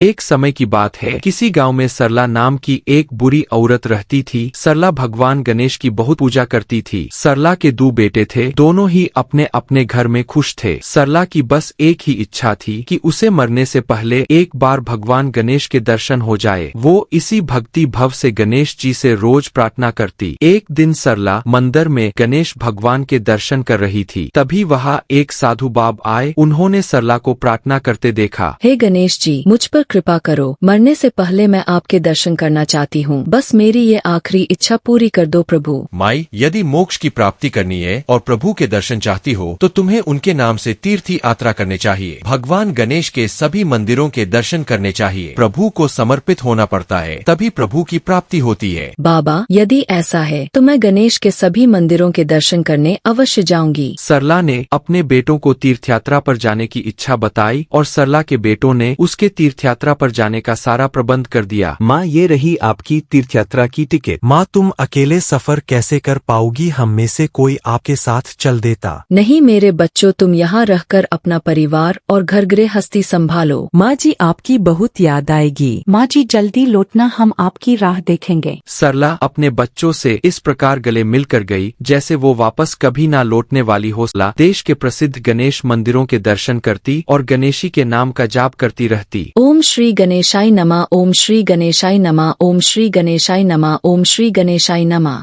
एक समय की बात है, किसी गांव में सरला नाम की एक बुरी औरत रहती थी। सरला भगवान गणेश की बहुत पूजा करती थी। सरला के 2 बेटे थे, दोनों ही अपने अपने घर में खुश थे। सरला की बस एक ही इच्छा थी कि उसे मरने से पहले एक बार भगवान गणेश के दर्शन हो जाए। वो इसी भक्ति भाव से गणेश जी से रोज प्रार्थना करती। एक दिन सरला मंदिर में गणेश भगवान के दर्शन कर रही थी, तभी वहाँ एक साधु बाबा आए। उन्होंने सरला को प्रार्थना करते देखा। हे गणेश जी, मुझ पर कृपा करो, मरने से पहले मैं आपके दर्शन करना चाहती हूँ। बस मेरी ये आखिरी इच्छा पूरी कर दो प्रभु। माई, यदि मोक्ष की प्राप्ति करनी है और प्रभु के दर्शन चाहती हो तो तुम्हें उनके नाम से तीर्थ यात्रा करने चाहिए। भगवान गणेश के सभी मंदिरों के दर्शन करने चाहिए। प्रभु को समर्पित होना पड़ता है, तभी प्रभु की प्राप्ति होती है। बाबा, यदि ऐसा है तो मैं गणेश के सभी मंदिरों के दर्शन करने अवश्य जाऊंगी। सरला ने अपने बेटों को तीर्थयात्रा पर जाने की इच्छा बताई और सरला के बेटों ने उसके तीर्थयात्रा पर जाने का सारा प्रबंध कर दिया। माँ, ये रही आपकी तीर्थयात्रा की टिकट। माँ, तुम अकेले सफर कैसे कर पाओगी? हम में से कोई आपके साथ चल देता। नहीं मेरे बच्चों, तुम यहाँ रहकर अपना परिवार और घर गृहस्थी संभालो। माँ जी, आपकी बहुत याद आएगी। माँ जी, जल्दी लौटना, हम आपकी राह देखेंगे। सरला अपने बच्चों से इस प्रकार गले मिलकर गई जैसे वो वापस कभी ना लौटने वाली हो। सरला देश के प्रसिद्ध गणेश मंदिरों के दर्शन करती और गणेशी के नाम का जाप करती रहती। ओम श्री गणेशाय नमः, ओम श्री गणेशाय नमः, ओम श्री गणेशाय नमः, ओम श्री गणेशाय नमः।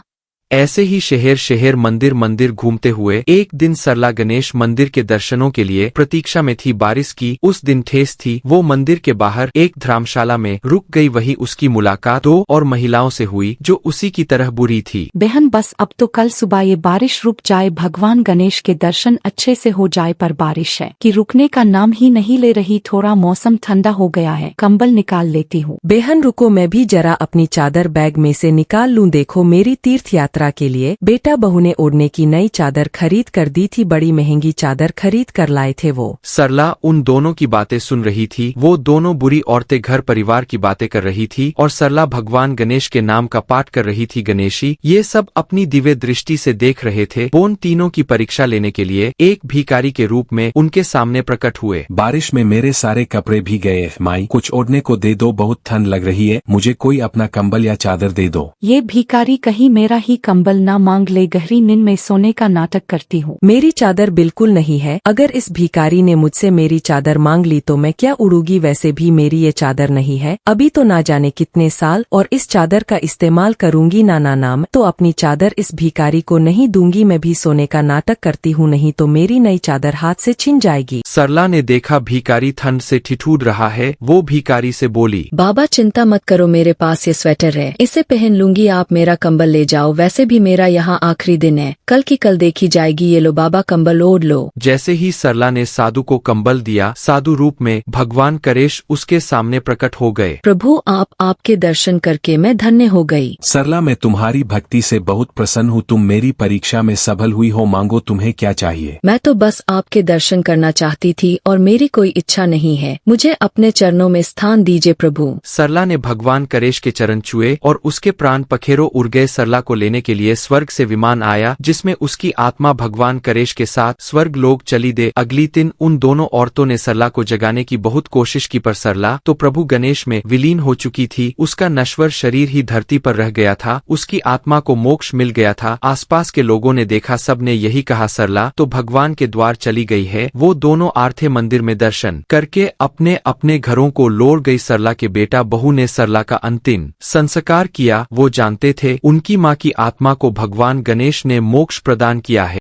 ऐसे ही शहर शहर मंदिर मंदिर घूमते हुए एक दिन सरला गणेश मंदिर के दर्शनों के लिए प्रतीक्षा में थी। बारिश की उस दिन ठेस थी। वो मंदिर के बाहर एक धर्मशाला में रुक गई। वही उसकी मुलाकात 2 और महिलाओं से हुई जो उसी की तरह बुरी थी। बहन, बस अब तो कल सुबह ये बारिश रुक जाए, भगवान गणेश के दर्शन अच्छे से हो जाए, पर बारिश है कि रुकने का नाम ही नहीं ले रही। थोड़ा मौसम ठंडा हो गया है, कंबल निकाल लेती हूँ। बहन रुको, मैं भी जरा अपनी चादर बैग में से निकाल लूं। देखो, मेरी तीर्थ यात्रा के लिए बेटा बहू ने ओढ़ने की नई चादर खरीद कर दी थी। बड़ी महंगी चादर खरीद कर लाए थे वो। सरला उन दोनों की बातें सुन रही थी। वो दोनों बुरी औरतें घर परिवार की बातें कर रही थी और सरला भगवान गणेश के नाम का पाठ कर रही थी। गणेशी ये सब अपनी दिव्य दृष्टि से देख रहे थे। उन तीनों की परीक्षा लेने के लिए एक भिखारी के रूप में उनके सामने प्रकट हुए। बारिश में मेरे सारे कपड़े भीग गए। माई, कुछ ओढ़ने को दे दो, बहुत ठंड लग रही है। मुझे कोई अपना कंबल या चादर दे दो। ये भिखारी कहीं मेरा ही कंबल ना मांग ले। गहरी नींद में सोने का नाटक करती हूँ। मेरी चादर बिल्कुल नहीं है। अगर इस भिखारी ने मुझसे मेरी चादर मांग ली तो मैं क्या उड़ूंगी? वैसे भी मेरी ये चादर नहीं है। अभी तो ना जाने कितने साल और इस चादर का इस्तेमाल करूंगी ना नाम तो अपनी चादर इस भिखारी को नहीं दूंगी। मैं भी सोने का नाटक करती हूँ, नहीं तो मेरी नई चादर हाथ से छिन जाएगी। सरला ने देखा भिखारी ठंड से ठिठुर रहा है। वो भिखारी से बोली, बाबा चिंता मत करो, मेरे पास ये स्वेटर है, इसे पहन लूंगी। आप मेरा कंबल ले जाओ। वैसे भी मेरा यहाँ आखिरी दिन है, कल की कल देखी जाएगी। ये लो बाबा, कंबल ओढ़ लो। जैसे ही सरला ने साधु को कंबल दिया, साधु रूप में भगवान गणेश उसके सामने प्रकट हो गए। प्रभु, आपके दर्शन करके मैं धन्य हो गई। सरला, मैं तुम्हारी भक्ति से बहुत प्रसन्न हूँ। तुम मेरी परीक्षा में सफल हुई हो। मांगो, तुम्हें क्या चाहिए? मैं तो बस आपके दर्शन करना चाहती थी और मेरी कोई इच्छा नहीं है। मुझे अपने चरणों में स्थान दीजिए प्रभु। सरला ने भगवान गणेश के चरण छुए और उसके प्राण पखेरों उड़ गए। सरला को लेने के लिए स्वर्ग से विमान आया जिसमें उसकी आत्मा भगवान गणेश के साथ स्वर्ग लोक चली दे। अगली दिन उन दोनों औरतों ने सरला को जगाने की बहुत कोशिश की, पर सरला तो प्रभु गणेश में विलीन हो चुकी थी। उसका नश्वर शरीर ही धरती पर रह गया था। उसकी आत्मा को मोक्ष मिल गया था। आसपास के लोगों ने देखा, सब ने यही कहा, सरला तो भगवान के द्वार चली गई है। वो दोनों आरथे मंदिर में दर्शन करके अपने अपने घरों को लौट गई। सरला के बेटा बहू ने सरला का अंतिम संस्कार किया। वो जानते थे उनकी माँ की आत्मा को भगवान गणेश ने मोक्ष प्रदान किया है।